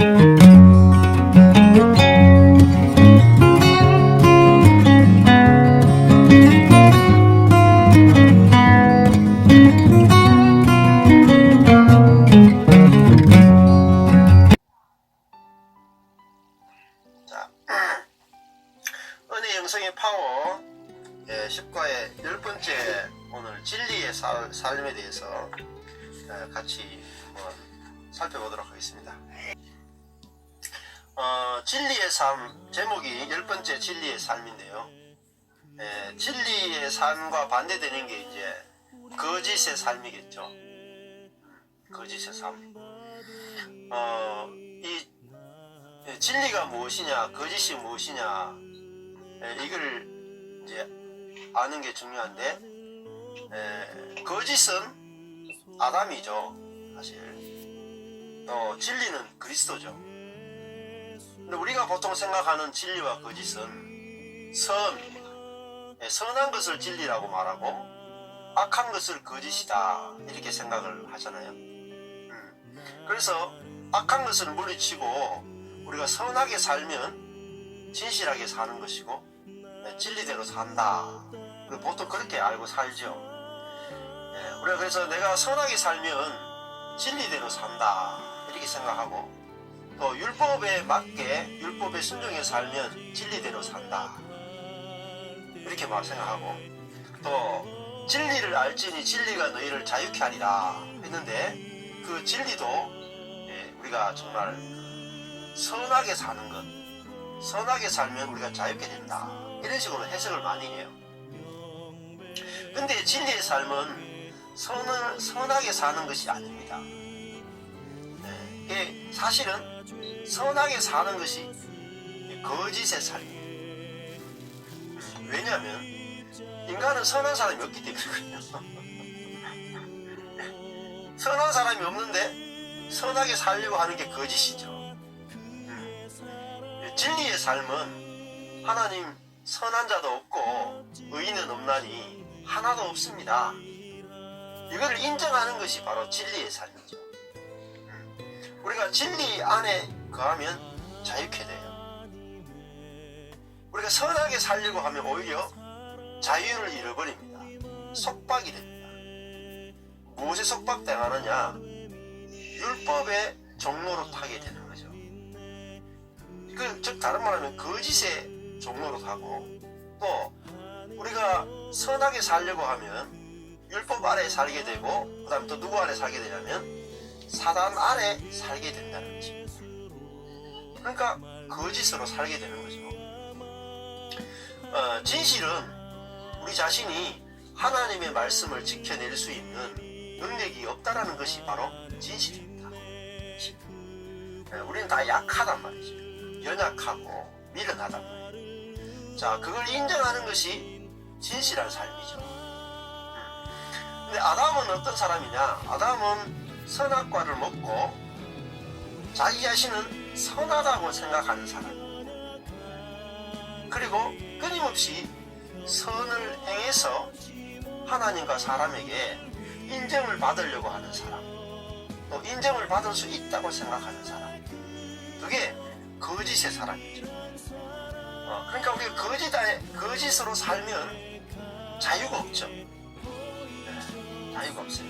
은혜 영성의 파워 10과의 10번째 오늘 진리의 삶에 대해서 같이 한번 살펴보도록 하겠습니다. 진리의 삶 제목이 10번째 진리의 삶인데요. 진리의 삶과 반대되는 게 이제 거짓의 삶이겠죠. 거짓의 삶. 이 진리가 무엇이냐, 거짓이 무엇이냐, 이걸 이제 아는 게 중요한데, 거짓은 아담이죠, 사실. 또 진리는 그리스도죠. 근데 우리가 보통 생각하는 진리와 거짓은 선한 것을 진리라고 말하고 악한 것을 거짓이다 이렇게 생각을 하잖아요. 그래서 악한 것을 물리치고 우리가 선하게 살면 진실하게 사는 것이고 진리대로 산다. 보통 그렇게 알고 살죠. 우리가 그래서 내가 선하게 살면 진리대로 산다 이렇게 생각하고, 또 율법에 맞게 율법에 순종해 살면 진리대로 산다 이렇게 생각하고, 또 진리를 알지니 진리가 너희를 자유케 하리라 했는데, 그 진리도 우리가 정말 선하게 사는 것, 선하게 살면 우리가 자유케 된다 이런 식으로 해석을 많이 해요. 근데 진리의 삶은 선하게 사는 것이 아닙니다. 이게 사실은 선하게 사는 것이 거짓의 삶이에요. 왜냐하면 인간은 선한 사람이 없기 때문이거든요. 선한 사람이 없는데 선하게 살려고 하는 게 거짓이죠. 진리의 삶은 하나님 선한 자도 없고 의인은 없나니 하나도 없습니다. 이걸 인정하는 것이 바로 진리의 삶이죠. 우리가 진리 안에 거하면 자유케 돼요. 우리가 선하게 살려고 하면 오히려 자유를 잃어버립니다. 속박이 됩니다. 무엇에 속박당하느냐? 율법의 종로로 타게 되는 거죠. 즉 다른 말하면 거짓의 종로로 타고, 또 우리가 선하게 살려고 하면 율법 아래 살게 되고, 그 다음에 또 누구 아래 살게 되냐면 사단 아래 살게 된다는 것입니다. 그러니까 거짓으로 살게 되는 거죠. 진실은 우리 자신이 하나님의 말씀을 지켜낼 수 있는 능력이 없다라는 것이 바로 진실입니다. 우리는 다 약하단 말이죠. 연약하고 미련하단 말이에요. 자, 그걸 인정하는 것이 진실한 삶이죠. 근데 아담은 어떤 사람이냐? 아담은 선악과를 먹고 자기 자신은 선하다고 생각하는 사람입니다. 그리고 끊임없이 선을 행해서 하나님과 사람에게 인정을 받으려고 하는 사람, 또 인정을 받을 수 있다고 생각하는 사람, 그게 거짓의 사람이죠. 그러니까 우리가 거짓으로 살면 자유가 없죠. 자유가 없어요.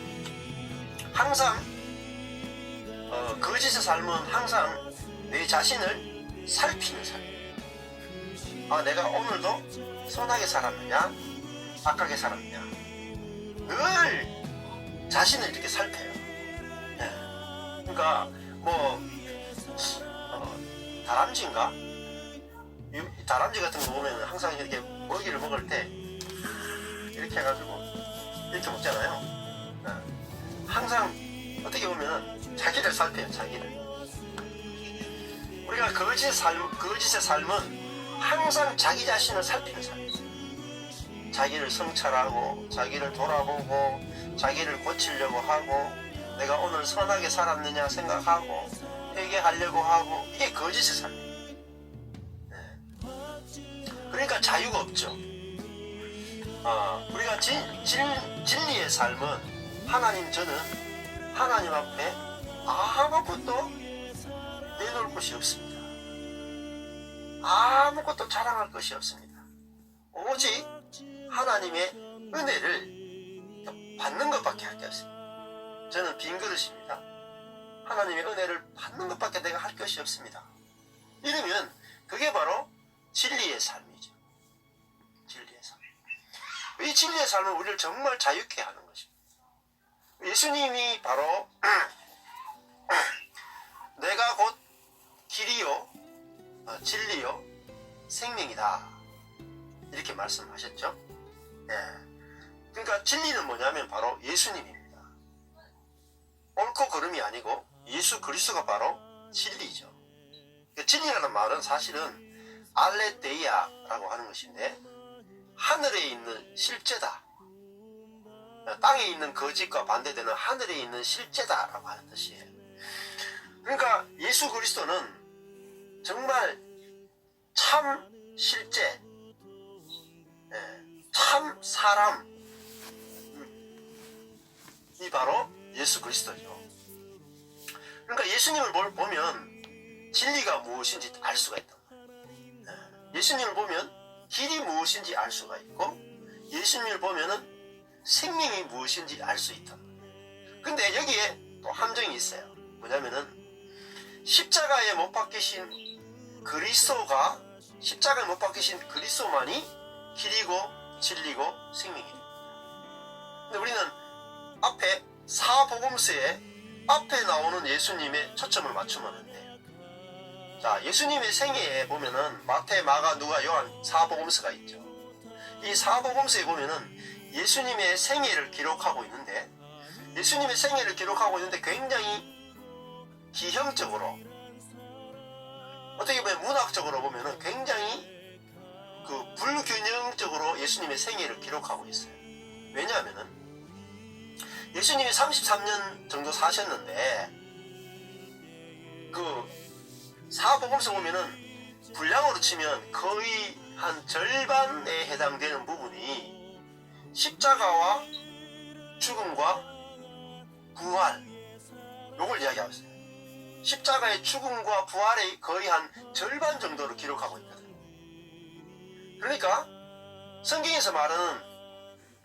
항상 거짓의 삶은 항상 내 자신을 살피는 삶이에요. 내가 오늘도 선하게 살았느냐 악하게 살았느냐, 늘 자신을 이렇게 살펴요. 그러니까 다람쥐인가? 다람쥐 같은 거 보면 항상 이렇게 먹이를 먹을 때 이렇게 해가지고 이렇게 먹잖아요. 항상 어떻게 보면 자기를 살펴요. 자기를. 우리가 거짓의 삶은 항상 자기 자신을 살피는 삶이에요. 자기를 성찰하고 자기를 돌아보고 자기를 고치려고 하고, 내가 오늘 선하게 살았느냐 생각하고 회개하려고 하고, 이게 거짓의 삶이에요. 그러니까 자유가 없죠. 우리가 진리의 삶은 저는 하나님 앞에 아무것도 내놓을 곳이 없습니다. 아무것도 자랑할 것이 없습니다. 오직 하나님의 은혜를 받는 것밖에 할 게 없습니다. 저는 빈 그릇입니다. 하나님의 은혜를 받는 것밖에 내가 할 것이 없습니다. 이러면 그게 바로 진리의 삶이죠. 진리의 삶. 이 진리의 삶은 우리를 정말 자유케 하는 것입니다. 예수님이 바로 내가 곧 길이요 진리요 생명이다 이렇게 말씀하셨죠. 그러니까 진리는 뭐냐면 바로 예수님입니다. 옳고 그름이 아니고 예수 그리스도가 바로 진리죠. 진리라는 말은 사실은 알레데이아라고 하는 것인데 하늘에 있는 실제다. 땅에 있는 거짓과 반대되는 하늘에 있는 실제다라고 하는 뜻이에요. 그러니까 예수 그리스도는 정말 참 실제, 참 사람이 바로 예수 그리스도죠. 그러니까 예수님을 보면 진리가 무엇인지 알 수가 있다. 예수님을 보면 길이 무엇인지 알 수가 있고 예수님을 보면은 생명이 무엇인지 알 수 있다. 근데 여기에 또 함정이 있어요. 뭐냐면은 십자가에 못 박히신 그리스도가 십자가에 못 박히신 그리스도만이 길이고 진리고 생명이 됩니다. 근데 우리는 앞에 사복음서에 앞에 나오는 예수님의 초점을 맞추면 안 돼요. 자, 예수님의 생애에 보면은 마태, 마가, 누가, 요한 사복음서가 있죠. 이 사복음서에 보면은 예수님의 생애를 기록하고 있는데 예수님의 생애를 기록하고 있는데 굉장히 기형적으로 어떻게 보면 문학적으로 보면은 굉장히 그 불균형적으로 예수님의 생애를 기록하고 있어요. 왜냐하면은 예수님이 33년 정도 사셨는데 그 사복음서 보면은 분량으로 치면 거의 한 절반에 해당되는 부분이 십자가와 죽음과 부활 요걸 이야기하고 있어요. 십자가의 죽음과 부활의 거의 한 절반 정도로 기록하고 있거든요. 그러니까 성경에서 말하는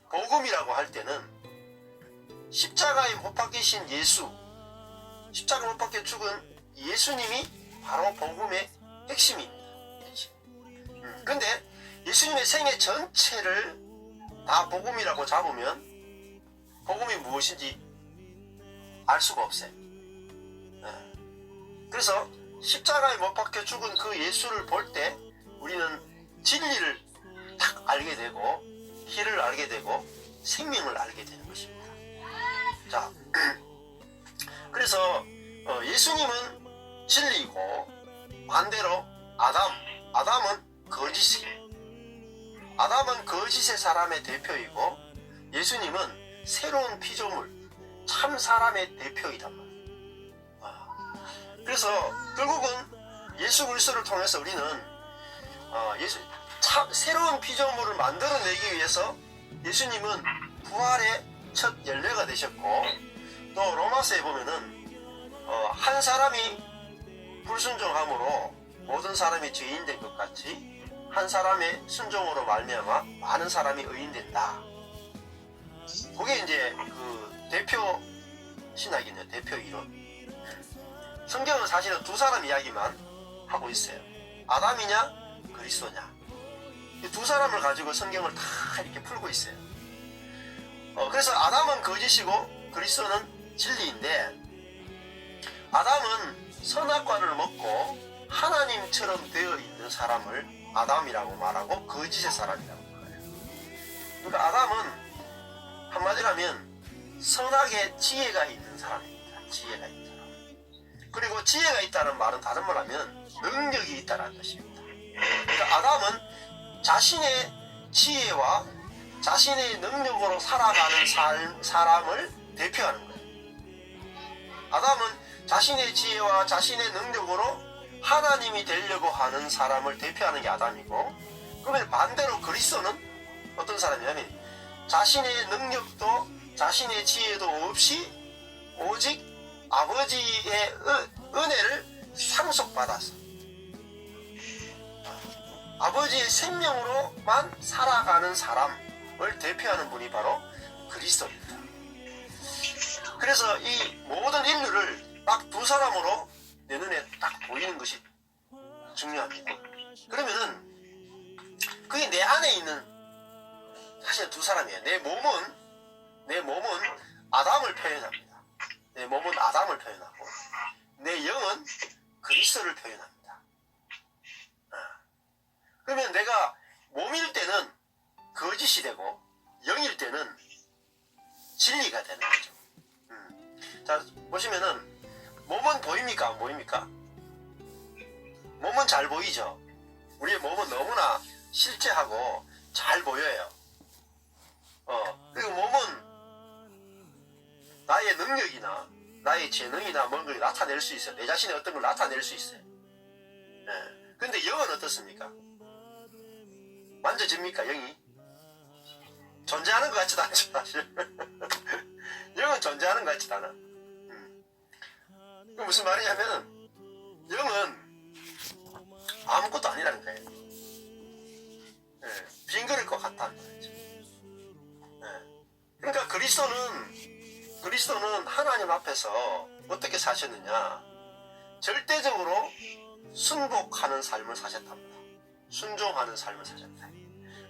복음이라고 할 때는 십자가에 못 박히신 예수, 십자가 못 박혀 죽은 예수님이 바로 복음의 핵심입니다. 근데 예수님의 생애 전체를 다 복음이라고 잡으면 복음이 무엇인지 알 수가 없어요. 그래서 십자가에 못 박혀 죽은 그 예수를 볼 때 우리는 진리를 딱 알게 되고 길을 알게 되고 생명을 알게 되는 것입니다. 자, 그래서 예수님은 진리이고 반대로 아담은 거짓이에요. 아담은 거짓의 사람의 대표이고 예수님은 새로운 피조물 참 사람의 대표이단 말이에요. 그래서 결국은 예수 그리스도를 통해서 우리는 새로운 피조물을 만들어내기 위해서 예수님은 부활의 첫 열매가 되셨고 또 로마서에 보면은 한 사람이 불순종함으로 모든 사람이 죄인된 것 같이 한 사람의 순종으로 말미암아 많은 사람이 의인된다. 그게 이제 그 대표 신학이네요. 대표 이론. 성경은 사실은 두 사람 이야기만 하고 있어요. 아담이냐 그리스도냐. 이 두 사람을 가지고 성경을 다 이렇게 풀고 있어요. 그래서 아담은 거짓이고 그리스도는 진리인데 아담은 선악과를 먹고 하나님처럼 되어 있는 사람을 아담이라고 말하고 거짓의 사람이라고 말해요. 그러니까 아담은 한마디로 하면 선악의 지혜가 있는 사람입니다. 지혜가 있는 사람. 그리고 지혜가 있다는 말은 다른 말 하면 능력이 있다는 뜻입니다. 그러니까 아담은 자신의 지혜와 자신의 능력으로 살아가는 사람을 대표하는 거예요. 아담은 자신의 지혜와 자신의 능력으로 하나님이 되려고 하는 사람을 대표하는 게 아담이고 그러면 반대로 그리스도는 어떤 사람이냐면 자신의 능력도 자신의 지혜도 없이 오직 아버지의 은혜를 상속받은 받아서 아버지의 생명으로만 살아가는 사람을 대표하는 분이 바로 그리스도입니다. 그래서 이 모든 인류를 딱 두 사람으로 내 눈에 딱 보이는 것이 중요합니다. 그러면은 그게 내 안에 있는 사실 두 사람이에요. 내 몸은 아담을 표현합니다. 내 몸은 아담을 표현하고 내 영은 그리스도를 표현합니다. 그러면 내가 몸일 때는 거짓이 되고 영일 때는 진리가 되는 거죠. 자, 보시면은 몸은 보입니까? 안 보입니까? 몸은 잘 보이죠. 우리의 몸은 너무나 실제하고 잘 보여요. 그리고 몸은 나의 능력이나 나의 재능이나 뭔 걸 나타낼 수 있어요. 내 자신의 어떤 걸 나타낼 수 있어요. 근데 영은 어떻습니까? 만져집니까? 영이? 존재하는 것 같지도 않죠, 사실. 영은 존재하는 것 같지도 않아. 그 무슨 말이냐면은 영은 아무것도 아니라는 거예요. 빈 그릇 것 같다는 거죠. 그러니까 그리스도는 하나님 앞에서 어떻게 사셨느냐? 절대적으로 순복하는 삶을 사셨답니다. 순종하는 삶을 사셨다.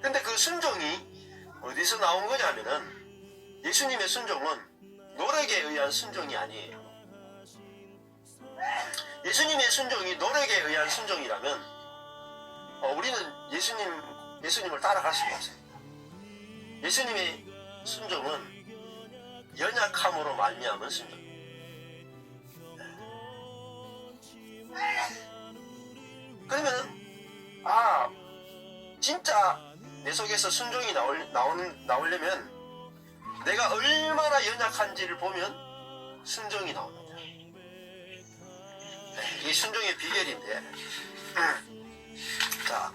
근데 그 순종이 어디서 나온 거냐면은 예수님의 순종은 노력에 의한 순종이 아니에요. 예수님의 순종이 노력에 의한 순종이라면 우리는 예수님을 따라갈 수가 없습니다. 예수님의 순종은 연약함으로 말미암은 순종. 그러면 진짜 내 속에서 순종이 나오려면 내가 얼마나 연약한지를 보면 순종이 나옵니다. 이게 순종의 비결인데, 자,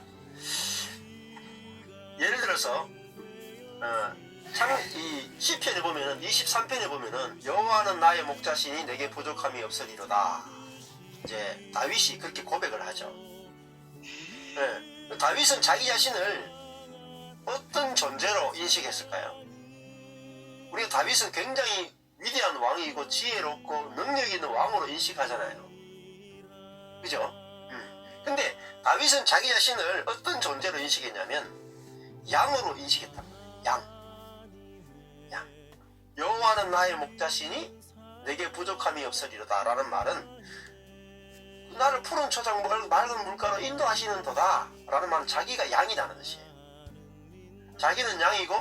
예를 들어서 이 시편에 보면은 23편에 보면은 여호와는 나의 목자시니 내게 부족함이 없으리로다. 이제 다윗이 그렇게 고백을 하죠. 다윗은 자기 자신을 어떤 존재로 인식했을까요? 우리가 다윗은 굉장히 위대한 왕이고 지혜롭고 능력 있는 왕으로 인식하잖아요. 그죠? 근데 다윗은 자기 자신을 어떤 존재로 인식했냐면 양으로 인식했단 말이에요. 양. 여호와는 나의 목자시니 내게 부족함이 없으리로다 라는 말은 나를 푸른 초장 맑은 물가로 인도하시는 도다 라는 말은 자기가 양이라는 뜻이에요. 자기는 양이고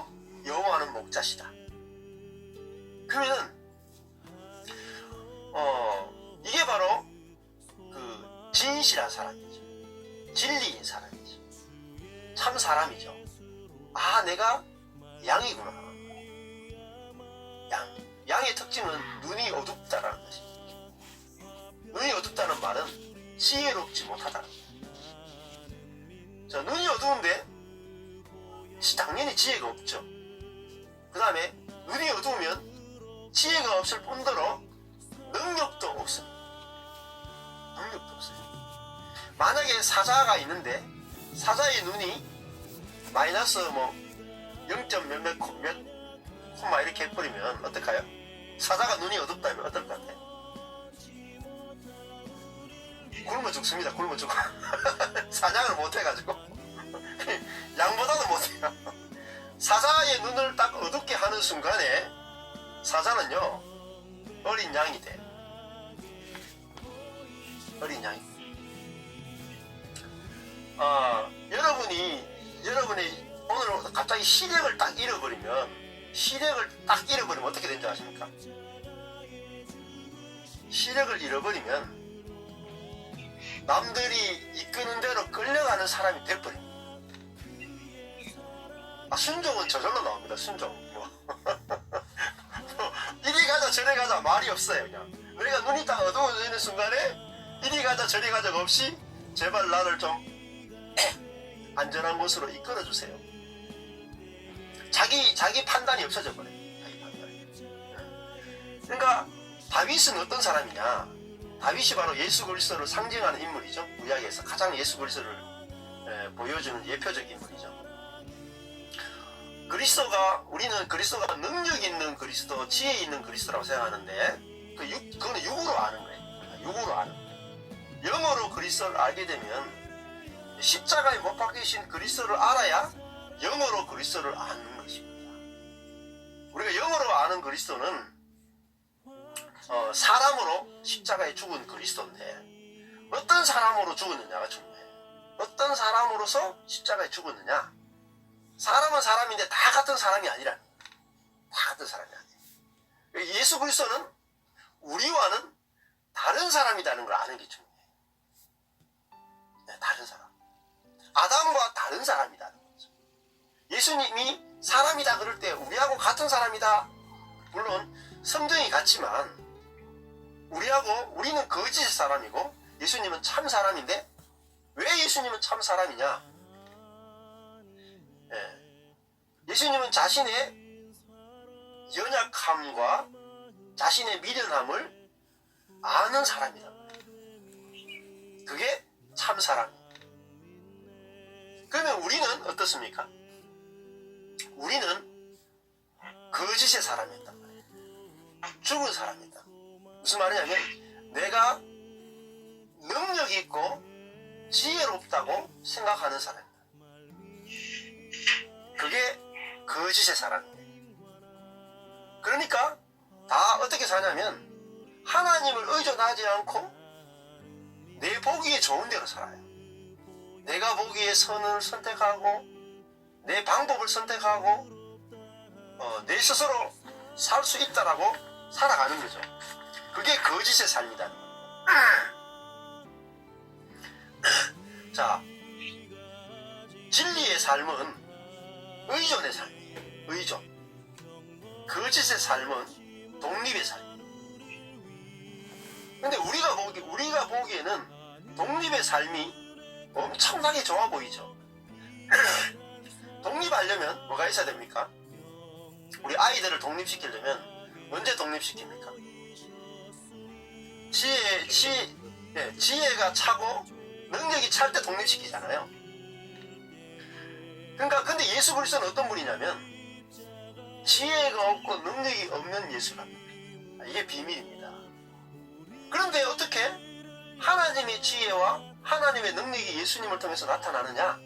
여호와는 목자시다. 그러면은 이게 바로 그 진실한 사람이죠. 진리인 사람이죠. 참 사람이죠. 내가 양이구나. 양의 특징은 눈이 어둡다라는 것입니다. 눈이 어둡다는 말은 지혜롭지 못하다는 거예요. 자, 눈이 어두운데 당연히 지혜가 없죠. 그 다음에 눈이 어두우면 지혜가 없을 뿐더러 능력도 없습니다. 능력도 없어요. 만약에 사자가 있는데 사자의 눈이 마이너스 0. 몇 콤마 이렇게 해버리면 어떨까요? 사자가 눈이 어둡다면 어떨 것 같아요? 굶어 죽습니다. 굶어 죽어. 사냥을 못해가지고 양보다도 못해요. 사자의 눈을 딱 어둡게 하는 순간에 사자는요 어린 양이 돼. 어린 양이. 여러분이 오늘 갑자기 시력을 딱 잃어버리면 어떻게 되는지 아십니까? 시력을 잃어버리면 남들이 이끄는 대로 끌려가는 사람이 돼버립니다. 순종은 저절로 나옵니다. 순종. 이리 가자 저리 가자 말이 없어요. 그냥 우리가 눈이 딱 어두워지는 순간에 이리 가자 저리 가자가 없이 제발 나를 좀 안전한 곳으로 이끌어주세요. 자기 판단이 없어져 버려요. 자기 판단이. 그러니까 다윗은 어떤 사람이냐? 다윗이 바로 예수 그리스도를 상징하는 인물이죠. 구약에서 가장 예수 그리스도를 보여주는 예표적 인물이죠. 우리는 그리스도가 능력 있는 그리스도, 지혜 있는 그리스도라고 생각하는데 그거는 육으로 아는 거예요. 육으로 아는 거예요. 영어로 그리스도를 알게 되면 십자가에 못 박히신 그리스도를 알아야 영어로 그리스도를 아는 것입니다. 우리가 영어로 아는 그리스도는 사람으로 십자가에 죽은 그리스도인데 어떤 사람으로 죽었느냐가 중요해요. 어떤 사람으로서 십자가에 죽었느냐. 사람은 사람인데 다 같은 사람이 아니라 다 같은 사람이 아니에요. 예수 그리스도는 우리와는 다른 사람이라는 걸 아는 게 중요해요. 네, 다른 사람. 아담과 다른 사람이라는 거죠. 예수님이 사람이다 그럴 때 우리하고 같은 사람이다. 물론 성정이 같지만 우리는 거짓의 사람이고 예수님은 참 사람인데 왜 예수님은 참 사람이냐? 예수님은 자신의 연약함과 자신의 미련함을 아는 사람이다. 그게 참 사람이에요. 그러면 우리는 어떻습니까? 우리는 거짓의 사람이었단 말이에요. 죽은 사람이다. 무슨 말이냐면 내가 능력 있고 지혜롭다고 생각하는 사람이다. 그게 거짓의 사람이에요. 그러니까 다 어떻게 사냐면 하나님을 의존하지 않고 내 보기에 좋은 대로 살아요. 내가 보기에 선을 선택하고 내 방법을 선택하고 내 스스로 살 수 있다라고 살아가는 거죠. 그게 거짓의 삶이다. 자, 진리의 삶은 의존의 삶이에요. 의존. 거짓의 삶은 독립의 삶이에요. 근데 우리가 보기에는 독립의 삶이 엄청나게 좋아 보이죠. 독립하려면 뭐가 있어야 됩니까? 우리 아이들을 독립시키려면 언제 독립시킵니까? 지혜가 차고 능력이 찰 때 독립시키잖아요. 그러니까 근데 예수 그리스도는 어떤 분이냐면 지혜가 없고 능력이 없는 예수랍니다. 이게 비밀입니다. 그런데 어떻게 하나님의 지혜와 하나님의 능력이 예수님을 통해서 나타나느냐?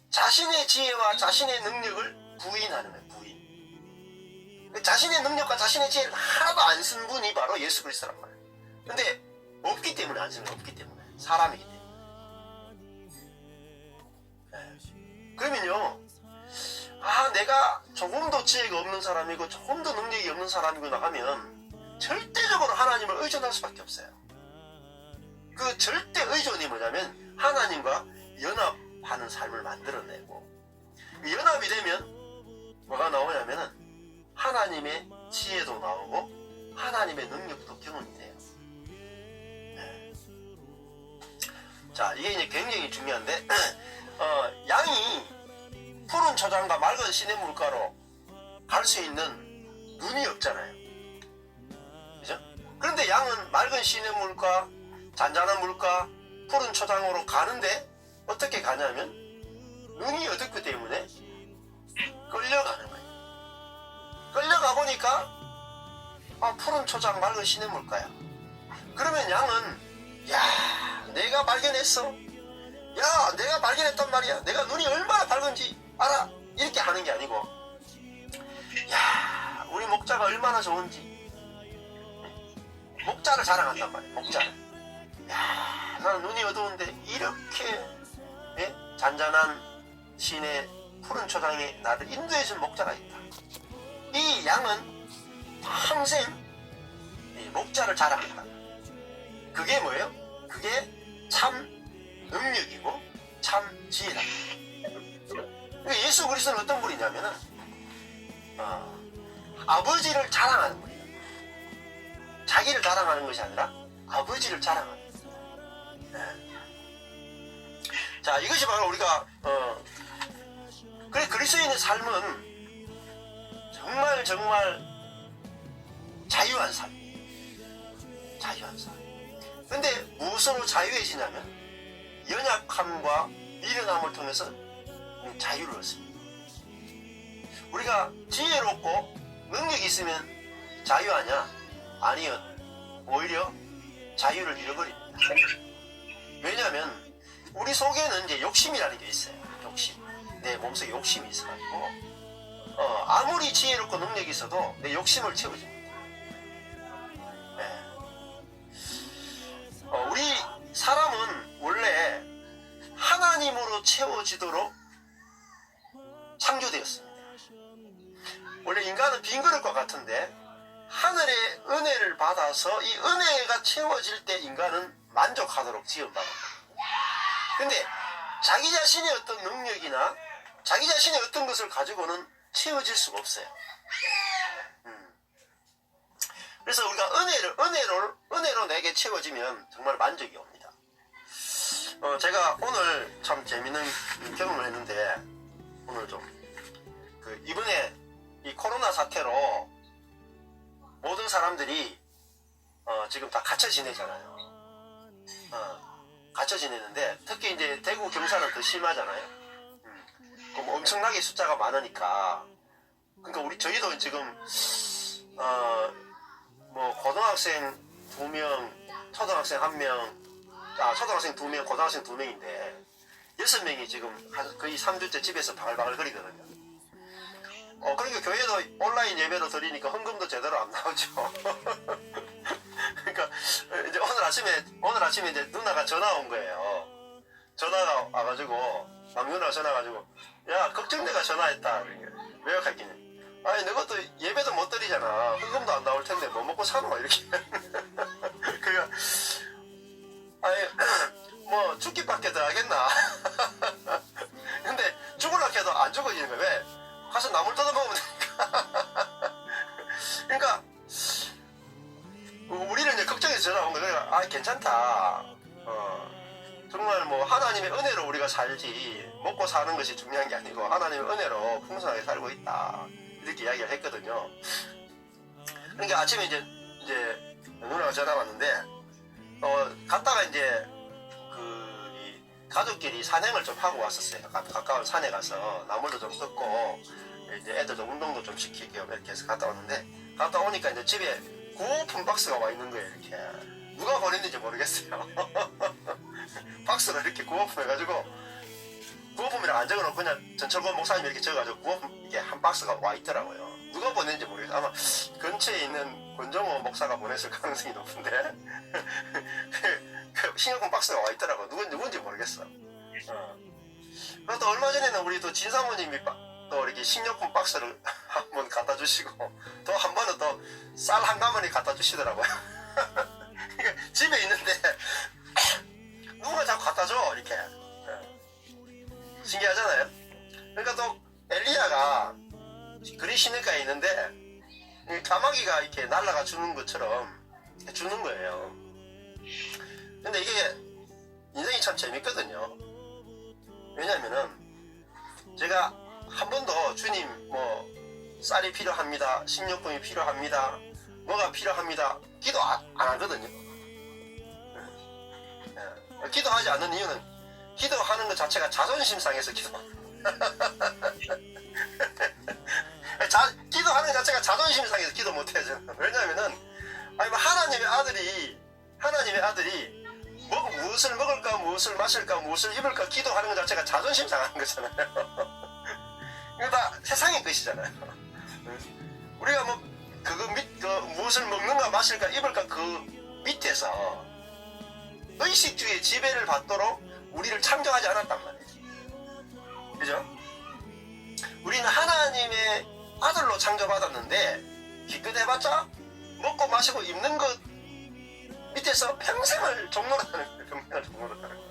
자신의 지혜와 자신의 능력을 부인하는 거예요. 부인. 자신의 능력과 자신의 지혜를 하나도 안 쓴 분이 바로 예수 그리스도란 말이에요. 근데 없기 때문에 안 쓰는 거예요. 없기 때문에. 사람이기 때문에. 그러면요, 내가 조금도 지혜가 없는 사람이고 조금도 능력이 없는 사람이구나 하면 절대적으로 하나님을 의존할 수밖에 없어요. 그 절대 의존이 뭐냐면 하나님과 연합하는 삶을 만들어내고, 연합이 되면 뭐가 나오냐면은 하나님의 지혜도 나오고 하나님의 능력도 경험이 돼요. 자, 이게 이제 굉장히 중요한데 양이 푸른 초장과 맑은 시냇물가로 갈 수 있는 눈이 없잖아요. 그죠? 그런데 양은 맑은 시냇물가, 잔잔한 물가, 푸른 초장으로 가는데 어떻게 가냐면 눈이 어둡기 때문에 끌려가는 거예요. 끌려가 보니까 푸른 초장, 맑은 시냇물가야. 그러면 양은 내가 발견했어. 내가 발견했단 말이야. 내가 눈이 얼마나 밝은지 알아. 이렇게 하는 게 아니고, 우리 목자가 얼마나 좋은지 목자를 자랑한단 말이야. 목자를. 나는 눈이 어두운데 이렇게 잔잔한 시내 푸른 초장에 나를 인도해준 목자가 있다. 이 양은 평생 목자를 자랑한다. 그게 뭐예요? 그게 참 능력이고 참 지혜다. 예수 그리스도는 어떤 분이냐면은 아버지를 자랑하는 분이에요. 자기를 자랑하는 것이 아니라 아버지를 자랑하는 분이에요. 자, 이것이 바로 우리가 그래 그리스도인의 삶은 정말 자유한 삶이에요. 자유한 사람. 근데 무엇으로 자유해지냐면 연약함과 미련함을 통해서 자유를 얻습니다. 우리가 지혜롭고 능력이 있으면 자유하냐? 아니요. 오히려 자유를 잃어버립니다. 왜냐하면 우리 속에는 이제 욕심이라는 게 있어요. 욕심. 내 몸속에 욕심이 있어가지고 아무리 지혜롭고 능력이 있어도 내 욕심을 채워줍니다. 네. 우리 사람은 원래 하나님으로 채워지도록 창조되었습니다. 원래 인간은 빈 그릇과 같은데 하늘의 은혜를 받아서 이 은혜가 채워질 때 인간은 만족하도록 지음받았다. 근데 자기 자신의 어떤 능력이나 자기 자신의 어떤 것을 가지고는 채워질 수가 없어요. 그래서 우리가 은혜로 내게 채워지면 정말 만족이 옵니다. 제가 오늘 참 재밌는 경험을 했는데, 오늘 좀 이번에 이 코로나 사태로 모든 사람들이 지금 다 갇혀 지내잖아요. 갇혀 지내는데 특히 이제 대구 경찰은 더 심하잖아요. 그럼 엄청나게 숫자가 많으니까, 그러니까 저희도 지금 뭐 고등학생 2명, 초등학생 1명, 초등학생 2명, 고등학생 2명인데 6명이 지금 거의 3주째 집에서 바글바글 거리거든요. 그러니까 교회도 온라인 예배로 드리니까 헌금도 제대로 안 나오죠. 그러니까 이제 오늘 아침에 이제 누나가 전화 온 거예요. 전화가 와가지고 막 누나가 전화 와가지고, 야, 걱정돼가 전화했다. 왜 욕할기냐? 아니, 너것도 예배도 못 드리잖아. 헌금도 안 나올 텐데 뭐 먹고 사노? 이렇게. 그러니까 아니 뭐 죽기밖에 더 하겠나. 근데 죽으려고 해도 안 죽어지는 거야. 왜? 가서 나물 뜯어먹으면 되니까. 그러니까 우리는 이제 걱정해서 전화 온 거야. 괜찮다. 정말 뭐 하나님의 은혜로 우리가 살지 먹고 사는 것이 중요한 게 아니고 하나님의 은혜로 풍성하게 살고 있다, 이렇게 이야기를 했거든요. 그러니까 아침에 이제 누나가 전화 왔는데 갔다가 이제 이 가족끼리 산행을 좀 하고 왔었어요. 가까운 산에 가서 나물도 좀 뜯고 이제 애들도 운동도 좀 시키고 이렇게 해서 갔다 왔는데, 갔다 오니까 이제 집에 구호품 박스가 와 있는 거예요. 이렇게 누가 보냈는지 모르겠어요. 박스로 이렇게 구호품 해가지고, 구호품이랑 안 적어놓고 그냥 전철권 목사님이 이렇게 적어가지고 구호품 이게 한 박스가 와 있더라고요. 누가 보냈는지 모르겠어요. 아마 근처에 있는 권정호 목사가 보냈을 가능성이 높은데 그 신용품 박스가 와 있더라고요. 누군지 모르겠어. 또 얼마 전에는 우리 또 진사모님이 또 이렇게 식료품 박스를 한번 갖다 주시고, 또 한 번은 또 쌀 한 가마니 갖다 주시더라고요. 그러니까 집에 있는데 누가 자꾸 갖다 줘, 이렇게. 신기하잖아요. 그러니까 또 엘리야가 그리 시내가에 있는데 까마귀가 이렇게 날아가 주는 것처럼 주는 거예요. 근데 이게 인생이 참 재밌거든요. 왜냐면은 제가 한 번도 주님 뭐 쌀이 필요합니다, 식료품이 필요합니다, 뭐가 필요합니다 기도 안 하거든요. 기도하지 않는 이유는 기도하는 것 자체가 자존심 상해서 기도하는 것 자체가 자존심 상해서 기도 못해요, 저는. 왜냐면은 하나님의 아들이 무엇을 먹을까, 무엇을 마실까, 무엇을 입을까 기도하는 것 자체가 자존심 상하는 거잖아요. 이거 다 세상의 것이잖아요. 우리가 뭐 무엇을 먹는가, 마실까, 입을까 그 밑에서 의식주의 지배를 받도록 우리를 창조하지 않았단 말이에요. 그죠? 우리는 하나님의 아들로 창조받았는데 기껏 해봤자 먹고 마시고 입는 것 밑에서 평생을 종노릇하는 거예요. 평생을 종노릇하는 거예요.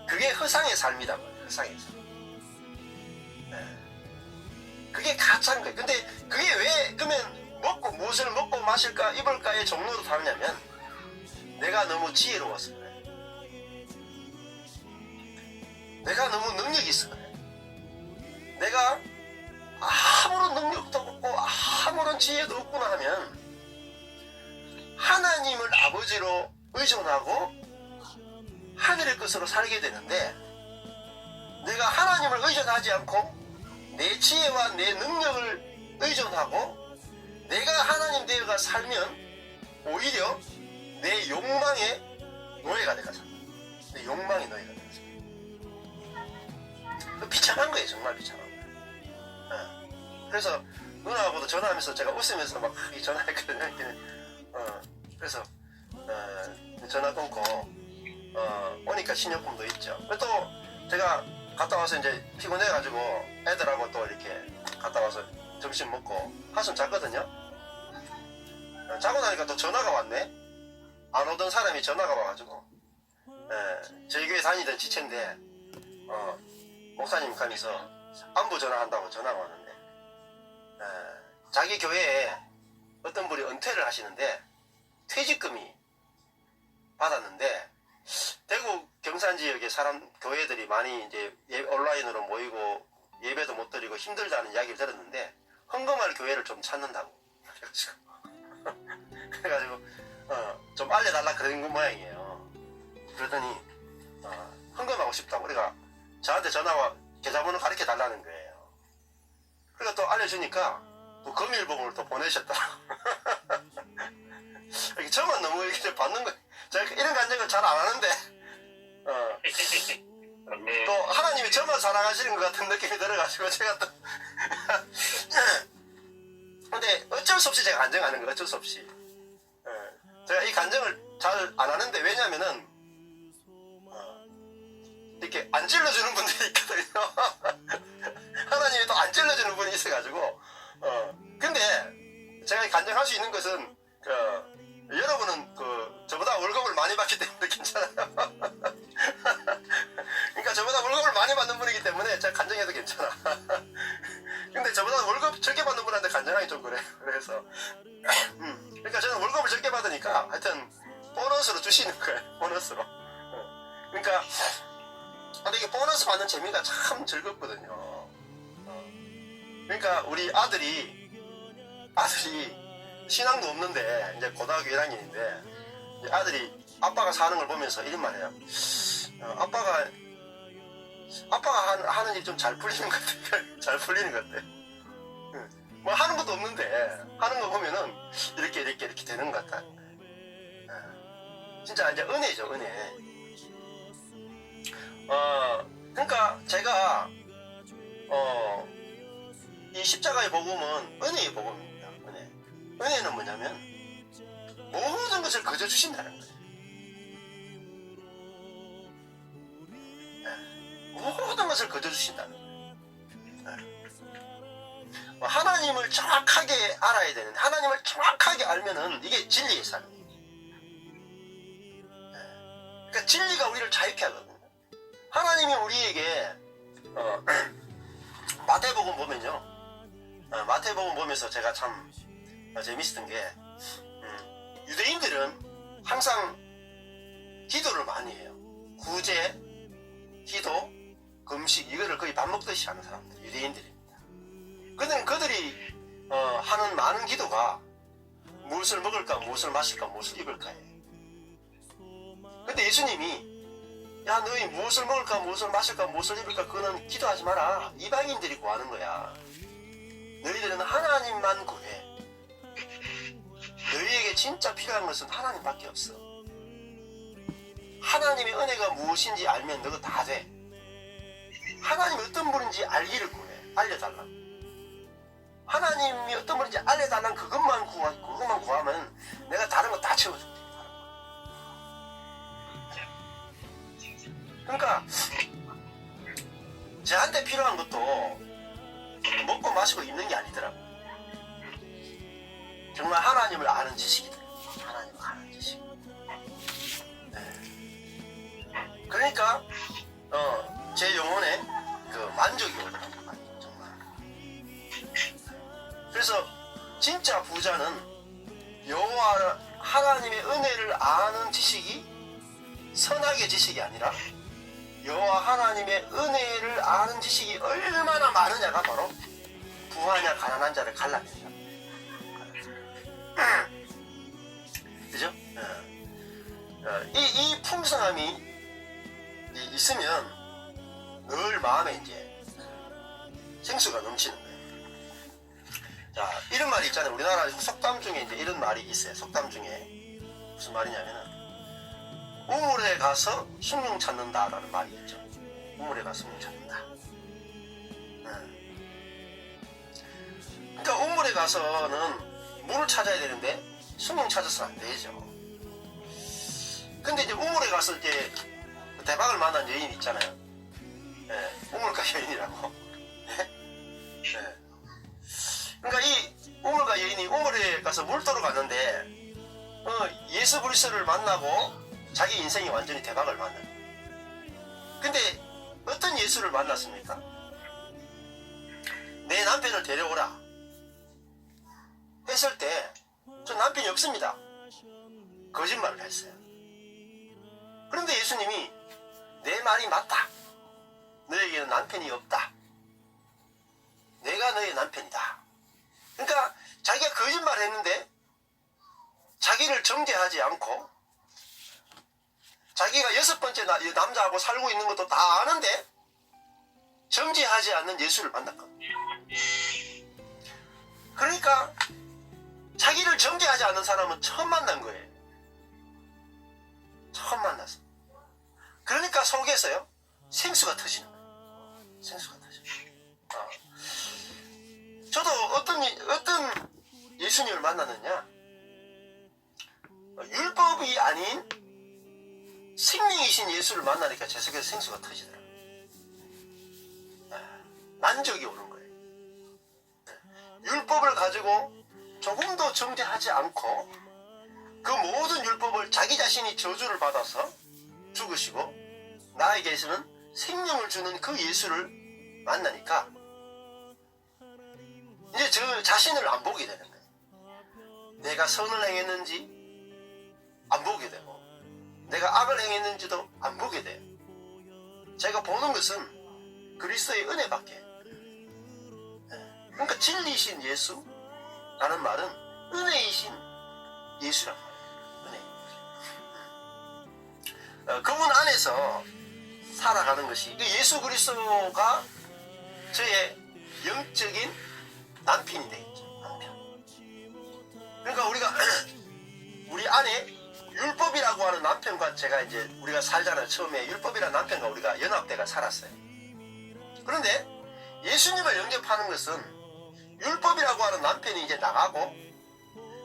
그게 허상의 삶이다 말이에요. 허상의 삶. 그게 가짜인 거예요. 근데 그게 왜 그러면 무엇을 먹고 마실까 입을까에 종노릇하느냐면 내가 너무 지혜로워서 그래. 내가 너무 능력이 있어 그래. 내가 아무런 능력도 없고 아무런 지혜도 없구나 하면 하나님을 아버지로 의존하고 하늘의 것으로 살게 되는데, 내가 하나님을 의존하지 않고 내 지혜와 내 능력을 의존하고 내가 하나님 되어가 살면 오히려 내 욕망의 노예가 돼가잖아. 내 욕망의 노예가 돼가잖아. 비참한 거예요. 정말 비참한 거예요. 그래서 누나하고도 전화하면서 제가 웃으면서 막 전화했거든요. 그래서 전화 끊고 오니까 신용품도 있죠. 또 제가 갔다 와서 이제 피곤해가지고 애들하고 또 이렇게 갔다 와서 점심 먹고 한숨 잤거든요. 자고 나니까 또 전화가 왔네. 안 오던 사람이 전화가 와가지고, 저희 교회 다니던 지체인데 목사님 가면서 안부 전화한다고 전화가 왔는데, 자기 교회에 어떤 분이 은퇴를 하시는데 퇴직금이 받았는데, 대구 경산 지역에 교회들이 많이 이제 온라인으로 모이고 예배도 못 드리고 힘들다는 이야기를 들었는데 헌금할 교회를 좀 찾는다고 그래가지고 좀 알려달라 그런 모양이에요. 그러더니 헌금하고 싶다고. 그러니까 저한테 전화와 계좌번호 가르쳐 달라는 거예요. 그러니까 또 알려주니까 또 금일봉을 또 보내셨더라고. 이렇게 저만 너무 이렇게 받는 거, 제가 이런 간증을 잘 안 하는데 또 하나님이 저만 사랑하시는 것 같은 느낌이 들어가지고 제가 또 근데 어쩔 수 없이 제가 간증하는 거예요. 어쩔 수 없이. 제가 이 간증을 잘 안 하는데, 왜냐면은 이렇게 안 찔러주는 분들이 있거든요. 하나님이 또 안 찔러주는 분이 있어가지고 근데 제가 간증할 수 있는 것은 여러분은 저보다 월급을 많이 받기 때문에 괜찮아요. 그러니까 저보다 월급을 많이 받는 분이기 때문에 제가 간증해도 괜찮아. 근데 저보다 월급 적게 받는 분한테 간증하기 좀 그래요. 그래서 그러니까 저는 월급을 적게 받으니까 하여튼 보너스로 주시는 거예요. 보너스로. 그러니까 근데 이게 보너스 받는 재미가 참 즐겁거든요. 그러니까 우리 아들이 신앙도 없는데 이제 고등학교 1학년인데 아들이 아빠가 사는 걸 보면서 이런 말 해요. 아빠가 하는 일이 좀 잘 풀리는 것 같아. 잘 풀리는 것 같아. 뭐 하는 것도 없는데 하는 거 보면은 이렇게 되는 것 같다. 진짜 이제 은혜죠, 은혜. 그러니까 제가 이 십자가의 복음은 은혜의 복음입니다. 은혜는 뭐냐면 모든 것을 거저 주신다는 거예요. 모든 것을 거저 주신다는 거예요. 하나님을 정확하게 알아야 되는데, 하나님을 정확하게 알면은 이게 진리의 삶이에요. 그러니까 진리가 우리를 자유케 하거든요. 하나님이 우리에게 마태복음 보면요, 마태복음 보면서 제가 참 재밌었던 게, 유대인들은 항상 기도를 많이 해요. 구제, 기도, 금식, 이거를 거의 밥 먹듯이 하는 사람들, 유대인들입니다. 근데 그들이 하는 많은 기도가 무엇을 먹을까, 무엇을 마실까, 무엇을 입을까예요. 근데 예수님이, 야, 너희 무엇을 먹을까, 무엇을 마실까, 무엇을 입을까, 그거는 기도하지 마라. 이방인들이 구하는 거야. 너희들은 하나님만 구해. 너희에게 진짜 필요한 것은 하나님밖에 없어. 하나님의 은혜가 무엇인지 알면 너가 다 돼. 하나님이 어떤 분인지 알기를 구해. 알려달라. 하나님이 어떤 분인지 알려달라는 그것만 구하면 내가 다른 거 다 채워줄게. 그러니까 저한테 필요한 것도 먹고 마시고 입는 게 아니더라고. 정말 하나님을 아는 지식이다. 하나님을 아는 지식. 그러니까 제 영혼에 그 만족이 오더라고. 정말. 그래서 진짜 부자는 여호와 하나님의 은혜를 아는 지식이 선악의 지식이 아니라 여호와 하나님의 은혜를 아는 지식이 얼마나 많으냐가 바로 부하냐 가난한 자를 갈라낸다. 그죠? 이 풍성함이 있으면 늘 마음에 이제 생수가 넘치는 거예요. 자, 이런 말이 있잖아요. 우리나라 속담 중에 이제 이런 말이 있어요. 속담 중에 무슨 말이냐면은 우물에 가서 숭늉 찾는다라는 말이 있죠. 우물에 가서 숭늉 찾는다. 그러니까 우물에 가서는 물을 찾아야 되는데 숭늉 찾아서는 안 되죠. 근데 이제 우물에 가서 이제 대박을 만난 여인 있잖아요. 우물가 여인이라고. 그러니까 이 우물가 여인이 우물에 가서 물도로 갔는데 예수 그리스도를 만나고 자기 인생이 완전히 대박을 만나요. 근데 어떤 예수를 만났습니까? 내 남편을 데려오라 했을 때 저 남편이 없습니다. 거짓말을 했어요. 그런데 예수님이 내 말이 맞다. 너에게는 남편이 없다. 내가 너의 남편이다. 그러니까 자기가 거짓말을 했는데 자기를 정죄하지 않고 자기가 6번째 남자하고 살고 있는 것도 다 아는데 정죄하지 않는 예수를 만났거든요. 그러니까 자기를 정죄하지 않는 사람은 처음 만난 거예요. 처음 만났어. 그러니까 속에서요 생수가 터지는 거예요. 생수가 터지는 거예요. 저도 어떤 예수님을 만났느냐, 율법이 아닌 생명이신 예수를 만나니까 제 속에서 생수가 터지더라고요. 만족이 오는 거예요. 율법을 가지고 조금도 정죄하지 않고 그 모든 율법을 자기 자신이 저주를 받아서 죽으시고 나에게서는 생명을 주는 그 예수를 만나니까 이제 저 자신을 안 보게 되는 거예요. 내가 선을 행했는지 안 보게 되고 내가 악을 행했는지도 안 보게 돼요. 제가 보는 것은 그리스도의 은혜밖에. 그러니까 진리이신 예수라는 말은 은혜이신 예수란 말이에요. 은혜. 그분 안에서 살아가는 것이 예수 그리스도가 저의 영적인 남편이 되겠죠. 남편. 그러니까 우리 안에 율법이라고 하는 남편과 제가 이제 우리가 살잖아요. 처음에 율법이라는 남편과 우리가 연합돼가 살았어요. 그런데 예수님을 영접하는 것은 율법이라고 하는 남편이 이제 나가고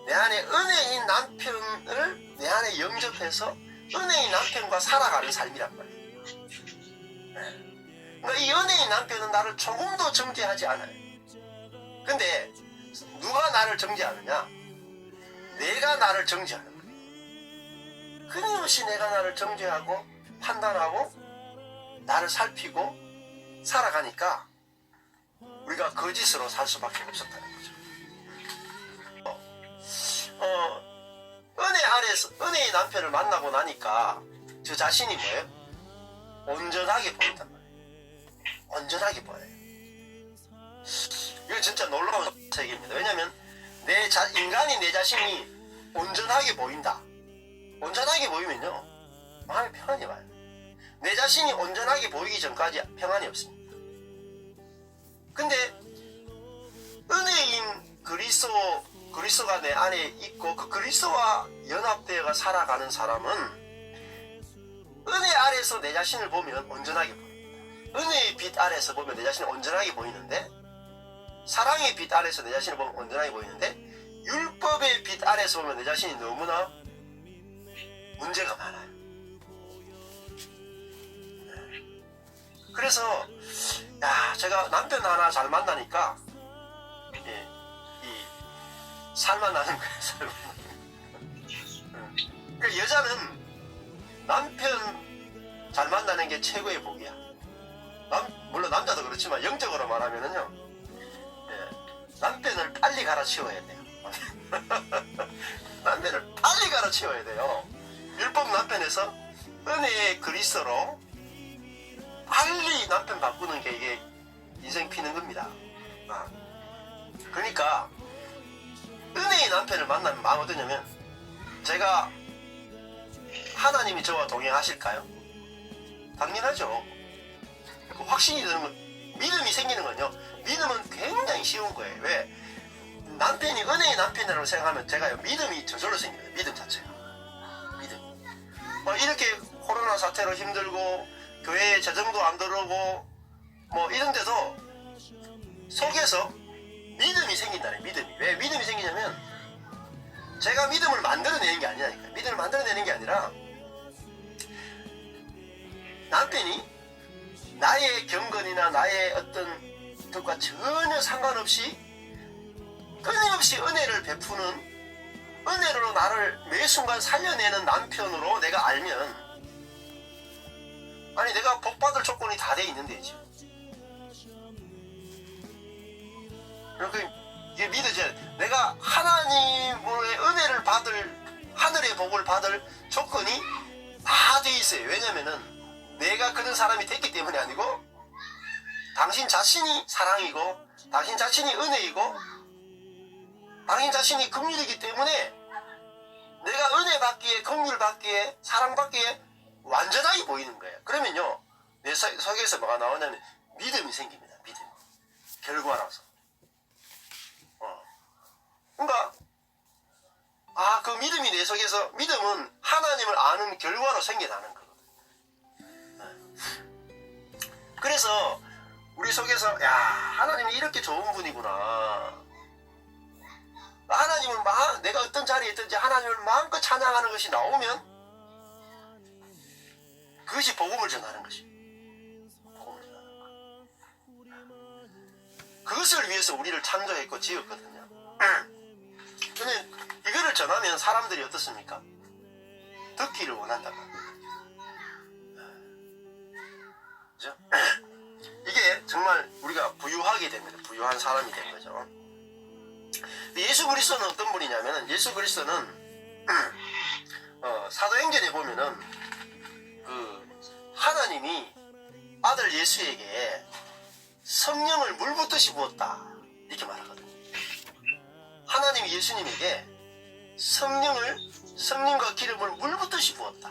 내 안에 은혜인 남편을 내 안에 영접해서 은혜인 남편과 살아가는 삶이란 말이에요. 그러니까 이 은혜인 남편은 나를 조금도 정죄하지 않아요. 근데 누가 나를 정죄하느냐? 내가 나를 정죄하는 거예요. 끊임없이 내가 나를 정죄하고 판단하고 나를 살피고 살아가니까 우리가 거짓으로 살 수밖에 없었다는 거죠. 은혜 아래서 은혜의 남편을 만나고 나니까 저 자신이 뭐예요? 온전하게 보인단 말이에요. 온전하게 보여요. 이거 진짜 놀라운 얘기입니다. 왜냐하면 인간이 내 자신이 온전하게 보인다. 온전하게 보이면요 마음이 평안이 와요. 내 자신이 온전하게 보이기 전까지 평안이 없습니다. 근데 은혜인 그리스도가 내 안에 있고 그 그리스도와 연합되어 살아가는 사람은 은혜 아래서 내 자신을 보면 온전하게 보입니다. 은혜의 빛 아래서 보면 내 자신이 온전하게 보이는데 사랑의 빛 아래서 내 자신을 보면 온전하게 보이는데 율법의 빛 아래서 보면 내 자신이 너무나 문제가 많아요. 그래서 제가 남편 하나 잘 만나니까 이 살만 나는 거예요. 살만 나는 거예요. 그러니까 여자는 남편 잘 만나는 게 최고의 복이야. 물론 남자도 그렇지만 영적으로 말하면은요 남편을 빨리 갈아치워야 돼요. 남편을 빨리 갈아치워야 돼요. 율법 남편에서 은혜의 그리스도로 빨리 남편 바꾸는 게 이게 인생 피는 겁니다. 그러니까 은혜의 남편을 만나면 마음 어떠냐면 제가 하나님이 저와 동행하실까요? 당연하죠. 그 확신이 드는 건, 믿음이 생기는 건요, 믿음은 굉장히 쉬운 거예요. 왜? 남편이 은혜의 남편이라고 생각하면 제가요, 믿음이 저절로 생겨요. 믿음 자체가. 믿음. 이렇게 코로나 사태로 힘들고 교회에 재정도 안 들어오고 뭐 이런데도 속에서 믿음이 생긴다네. 믿음이. 왜 믿음이 생기냐면, 제가 믿음을 만들어내는 게 아니라니까요. 믿음을 만들어내는 게 아니라 남편이 나의 경건이나 나의 어떤 것과 전혀 상관없이 끊임없이 은혜를 베푸는, 은혜로 나를 매 순간 살려내는 남편으로 내가 알면, 아니 내가 복받을 조건이 다 돼 있는데 지금. 그러니까 이게 믿어져야 돼. 내가 하나님의 은혜를 받을, 하늘의 복을 받을 조건이 다 돼 있어요. 왜냐면은 내가 그런 사람이 됐기 때문이 아니고, 당신 자신이 사랑이고, 당신 자신이 은혜이고, 당신 자신이 긍휼이기 때문에 내가 은혜 받기에, 긍휼 받기에, 사랑 받기에 완전하게 보이는 거예요. 그러면요, 내 속에서 뭐가 나오냐면 믿음이 생깁니다. 믿음. 결과라서. 그러니까 그 믿음이 내 속에서, 믿음은 하나님을 아는 결과로 생겨나는 거거든요. 그래서 우리 속에서, 야, 하나님이 이렇게 좋은 분이구나, 하나님을 내가 어떤 자리에 있든지 하나님을 마음껏 찬양하는 것이 나오면 그것이 복음을 전하는 것이. 복음을 전하는 것. 그것을 위해서 우리를 창조했고 지었거든요. 근데 이거를 전하면 사람들이 어떻습니까? 듣기를 원한단 말이에요. 그죠? 이게 정말 우리가 부유하게 됩니다. 부유한 사람이 된 거죠. 예수 그리스도는 어떤 분이냐면은, 예수 그리스도는 사도행전에 보면은 그 하나님이 아들 예수에게 성령을 물 붓듯이 부었다 이렇게 말하거든요. 하나님이 예수님에게 성령과 기름을 물 붓듯이 부었다.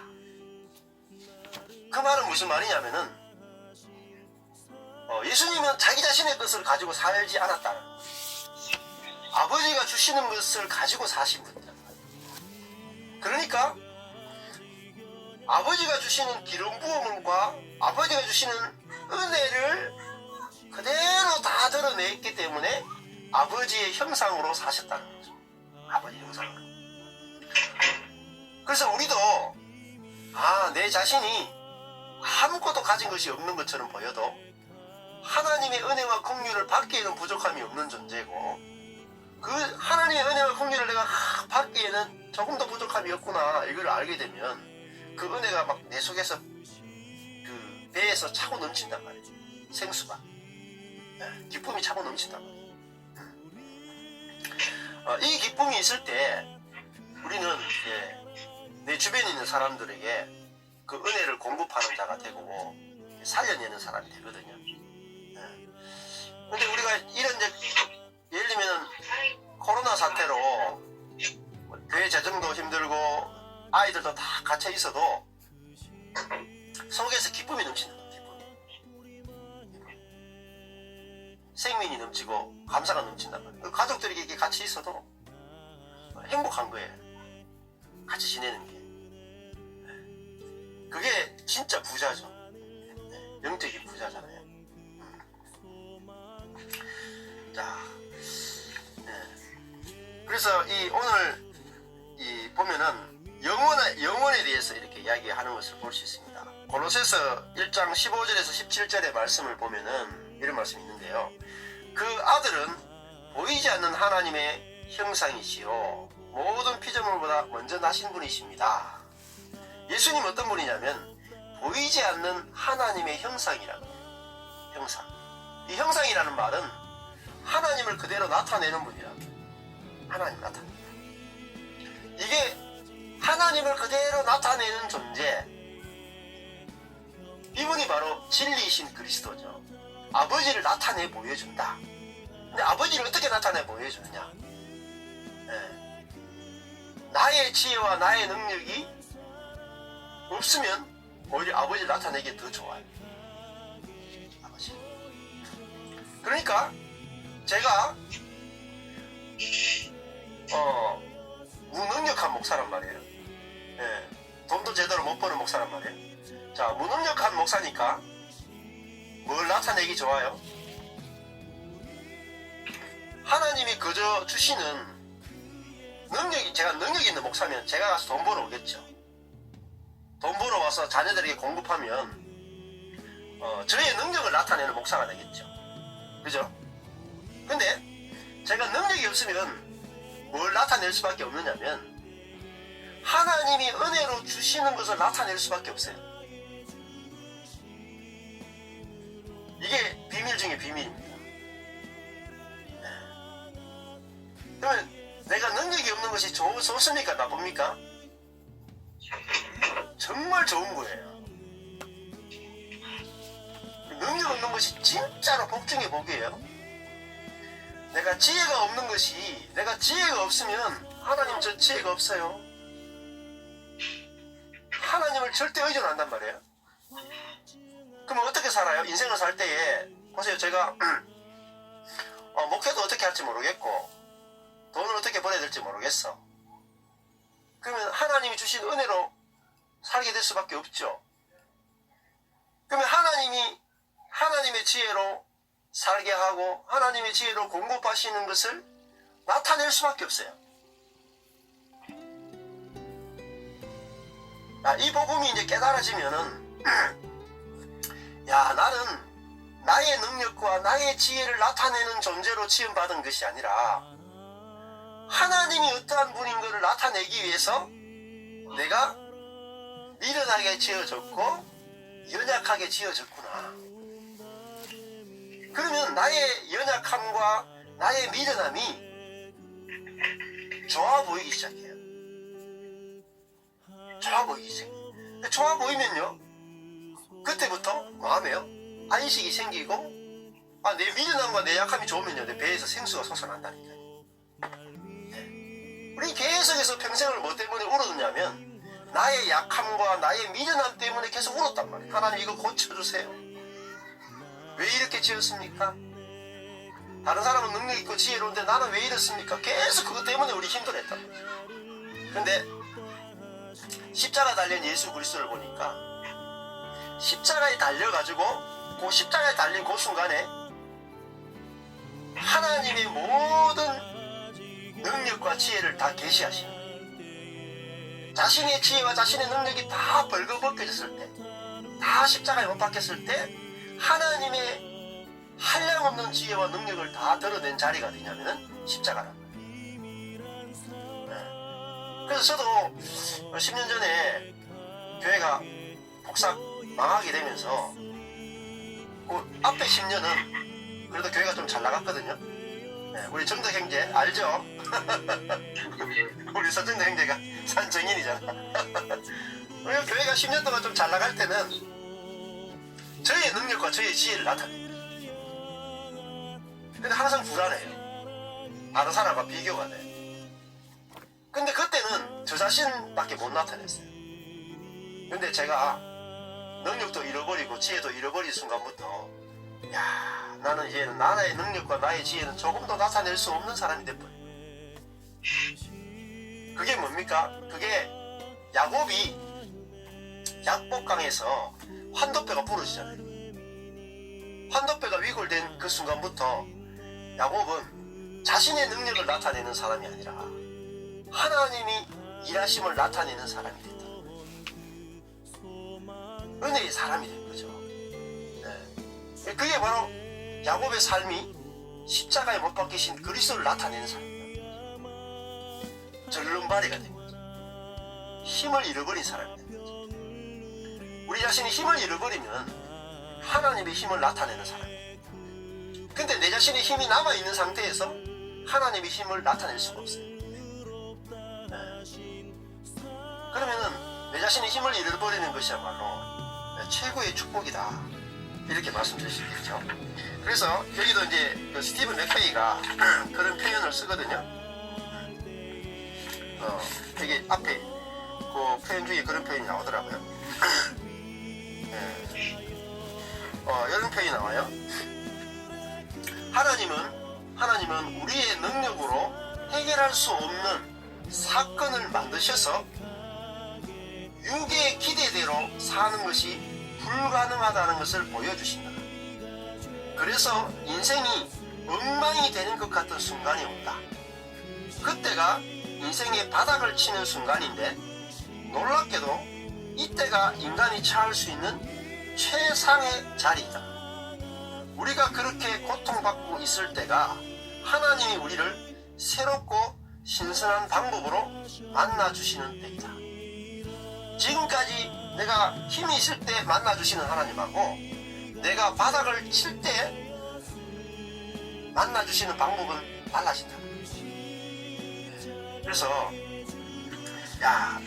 그 말은 무슨 말이냐면은, 예수님은 자기 자신의 것을 가지고 살지 않았다는 거예요. 아버지가 주시는 것을 가지고 사신 분이다. 그러니까 아버지가 주시는 기름 부음과 아버지가 주시는 은혜를 그대로 다 드러냈기 때문에 아버지의 형상으로 사셨다는 거죠. 아버지의 형상으로. 그래서 우리도 내 자신이 아무것도 가진 것이 없는 것처럼 보여도 하나님의 은혜와 긍휼을 받기에는 부족함이 없는 존재고, 그 하나님의 은혜와 긍휼을 내가 받기에는 조금 더 부족함이 없구나 이걸 알게 되면, 그 은혜가 막 내 속에서 그 배에서 차고 넘친단 말이에요. 생수가, 기쁨이 차고 넘친단 말이에요. 이 기쁨이 있을 때 우리는 내 주변에 있는 사람들에게 그 은혜를 공급하는 자가 되고 살려내는 사람이 되거든요. 근데 우리가 이런, 예를 들면 코로나 사태로 교회 재정도 힘들고 아이들도 다 갇혀 있어도 속에서 기쁨이 넘치는 거예요. 생명이 넘치고 감사가 넘친단 말이에요. 가족들이 이렇게 같이 있어도 행복한 거예요. 같이 지내는 게. 그게 진짜 부자죠. 영적인 부자잖아요. 자, 그래서 오늘 보면은 영혼에 대해서 이렇게 이야기하는 것을 볼 수 있습니다. 골로새서 1장 15절에서 17절의 말씀을 보면은 이런 말씀이 있는데요. 그 아들은 보이지 않는 하나님의 형상이시요 모든 피조물보다 먼저 나신 분이십니다. 예수님 어떤 분이냐면 보이지 않는 하나님의 형상이라고. 형상. 이 형상이라는 말은 하나님을 그대로 나타내는 분이라고. 하나님 나타내. 이게 하나님을 그대로 나타내는 존재, 이분이 바로 진리이신 그리스도죠. 아버지를 나타내 보여준다. 근데 아버지를 어떻게 나타내 보여주느냐? 나의 지혜와 나의 능력이 없으면 오히려 아버지를 나타내기 더 좋아요. 아버지. 그러니까 제가 무능력한 목사란 말이에요. 예, 돈도 제대로 못 버는 목사란 말이에요. 자, 무능력한 목사니까 뭘 나타내기 좋아요? 하나님이 그저 주시는 제가 능력 있는 목사면 제가 가서 돈 벌어 오겠죠. 돈 벌어 와서 자녀들에게 공급하면 저의 능력을 나타내는 목사가 되겠죠. 그죠? 근데 제가 능력이 없으면 뭘 나타낼 수밖에 없느냐면 하나님이 은혜로 주시는 것을 나타낼 수밖에 없어요. 이게 비밀 중에 비밀입니다. 그러면 내가 능력이 없는 것이 좋습니까? 나쁩니까? 정말 좋은 거예요. 능력 없는 것이 진짜로 복중의 복이에요. 내가 지혜가 없으면 하나님 저 지혜가 없어요. 하나님을 절대 의존한단 말이에요. 그러면 어떻게 살아요? 인생을 살 때에 보세요. 제가 목회도 어떻게 할지 모르겠고 돈을 어떻게 벌어야 될지 모르겠어. 그러면 하나님이 주신 은혜로 살게 될 수밖에 없죠. 그러면 하나님의 지혜로 살게 하고 하나님의 지혜로 공급하시는 것을 나타낼 수밖에 없어요. 이 복음이 이제 깨달아지면은 나는 나의 능력과 나의 지혜를 나타내는 존재로 지음받은 것이 아니라 하나님이 어떠한 분인 것을 나타내기 위해서 내가 미련하게 지어졌고 연약하게 지어졌구나. 그러면 나의 연약함과 나의 미련함이 좋아 보이기 시작해요. 좋아 보이기 시작해요. 좋아 보이면요, 그때부터 마음에요 안식이 생기고 내 미련함과 내 약함이 좋으면요 내 배에서 생수가 솟아난다니까요. 우리 계속해서 평생을 뭐 때문에 울었냐면 나의 약함과 나의 미련함 때문에 계속 울었단 말이에요. 하나님 이거 고쳐주세요. 왜 이렇게 지었습니까? 다른 사람은 능력 있고 지혜로운데 나는 왜 이렇습니까? 계속 그것 때문에 우리 힘들었단 말이에요. 근데 십자가 달린 예수 그리스도를 보니까 십자가에 달려가지고 그 십자가에 달린 그 순간에 하나님의 모든 능력과 지혜를 다 계시하시는 거예요. 자신의 지혜와 자신의 능력이 다 벌거벗겨졌을 때, 다 십자가에 못 박혔을 때 하나님의 한량없는 지혜와 능력을 다 드러낸 자리가 되냐면은 십자가란 말이에요. 그래서 저도 10년 전에 교회가 폭삭 망하게 되면서 그 앞에 10년은 그래도 교회가 좀 잘 나갔거든요. 우리 정덕 형제 알죠? 우리 서정덕 형제가 산 정인이잖아. 우리 교회가 10년 동안 좀 잘 나갈 때는 저의 능력과 저의 지혜를 나타내요. 근데 항상 불안해요. 다른 사람과 비교가 돼요. 근데 그때는 저 자신밖에 못 나타냈어요. 근데 제가 능력도 잃어버리고 지혜도 잃어버린 순간부터 나는 이제 나의 능력과 나의 지혜는 조금도 나타낼 수 없는 사람이 돼버려요. 그게 뭡니까? 그게 야곱이 약복강에서 환도뼈가 부러지잖아요. 환도뼈가 위골된 그 순간부터 야곱은 자신의 능력을 나타내는 사람이 아니라 하나님이 일하심을 나타내는 사람이 됐다. 은혜의 사람이 된 거죠. 그게 바로 야곱의 삶이 십자가에 못 박히신 그리스도를 나타내는 삶입니다. 절름발이가 된 거죠. 힘을 잃어버린 사람이 된 거죠. 우리 자신이 힘을 잃어버리면 하나님의 힘을 나타내는 사람입니다. 근데 내 자신의 힘이 남아있는 상태에서 하나님의 힘을 나타낼 수가 없어요. 그러면은 내 자신의 힘을 잃어버리는 것이야말로 최고의 축복이다, 이렇게 말씀드릴 수 있겠죠. 그래서 여기도 이제 그 스티븐 맥페이가 그런 표현을 쓰거든요. 이게 앞에 그 표현 중에 그런 표현이 나오더라고요. 네. 이런 표현이 나와요. 하나님은 우리의 능력으로 해결할 수 없는 사건을 만드셔서 육의 기대대로 사는 것이 불가능하다는 것을 보여주신다. 그래서 인생이 엉망이 되는 것 같은 순간이 온다. 그때가 인생의 바닥을 치는 순간인데, 놀랍게도 이때가 인간이 처할 수 있는 최상의 자리이다. 우리가 그렇게 고통받고 있을 때가 하나님이 우리를 새롭고 신선한 방법으로 만나주시는 때이다. 지금까지 내가 힘이 있을 때 만나주시는 하나님하고 내가 바닥을 칠 때 만나주시는 방법은 달라진다. 그래서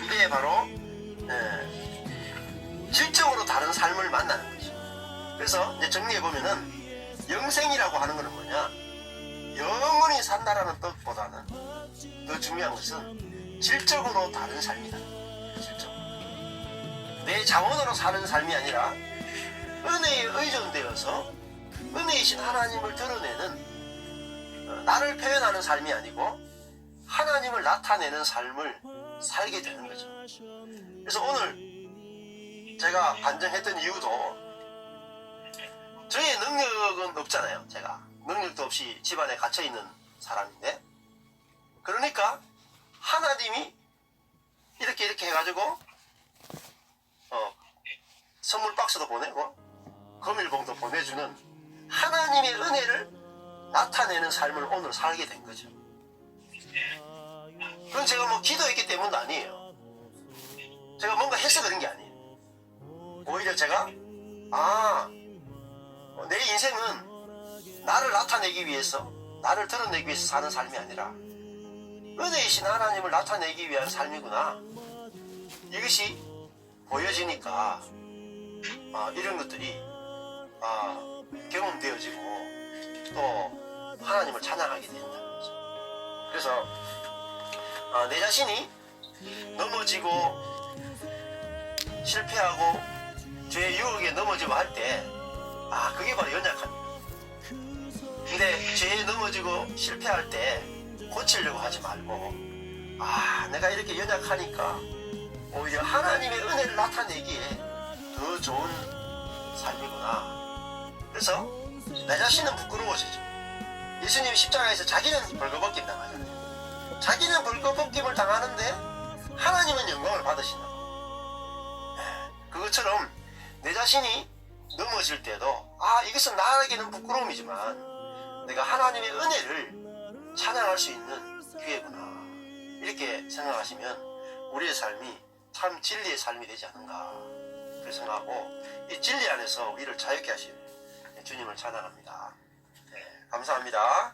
이게 바로 질적으로 다른 삶을 만나는 거죠. 그래서 이제 정리해보면은 영생이라고 하는 것은 뭐냐, 영원히 산다라는 뜻보다는 더 중요한 것은 질적으로 다른 삶이다. 질적으로 내 자원으로 사는 삶이 아니라 은혜에 의존되어서 은혜이신 하나님을 드러내는, 나를 표현하는 삶이 아니고 하나님을 나타내는 삶을 살게 되는 거죠. 그래서 오늘 제가 반정했던 이유도, 저의 능력은 없잖아요. 제가 능력도 없이 집안에 갇혀있는 사람인데, 그러니까 하나님이 이렇게 해가지고 선물 박스도 보내고 금일봉도 보내주는 하나님의 은혜를 나타내는 삶을 오늘 살게 된 거죠. 그건 제가 뭐 기도했기 때문도 아니에요. 제가 뭔가 해서 그런 게 아니에요. 오히려 제가 내 인생은 나를 나타내기 위해서, 나를 드러내기 위해서 사는 삶이 아니라 은혜이신 하나님을 나타내기 위한 삶이구나, 이것이 보여지니까 이런 것들이 경험되어지고 또 하나님을 찬양하게 된다는 거죠. 그래서 내 자신이 넘어지고 실패하고 죄의 유혹에 넘어지고 할 때 그게 바로 연약합니다. 근데 죄에 넘어지고 실패할 때 고치려고 하지 말고, 내가 이렇게 연약하니까 오히려 하나님의 은혜를 나타내기에 더 좋은 삶이구나. 그래서 내 자신은 부끄러워지죠. 예수님이 십자가에서 자기는 벌거벗김 당하잖아요. 자기는 벌거벗김을 당하는데 하나님은 영광을 받으신다. 그것처럼 내 자신이 넘어질 때도 이것은 나에게는 부끄러움이지만 내가 하나님의 은혜를 찬양할 수 있는 기회구나, 이렇게 생각하시면 우리의 삶이 참 진리의 삶이 되지 않는가 그렇게 생각하고, 이 진리 안에서 우리를 자유케 하실 주님을 찬양합니다. 감사합니다.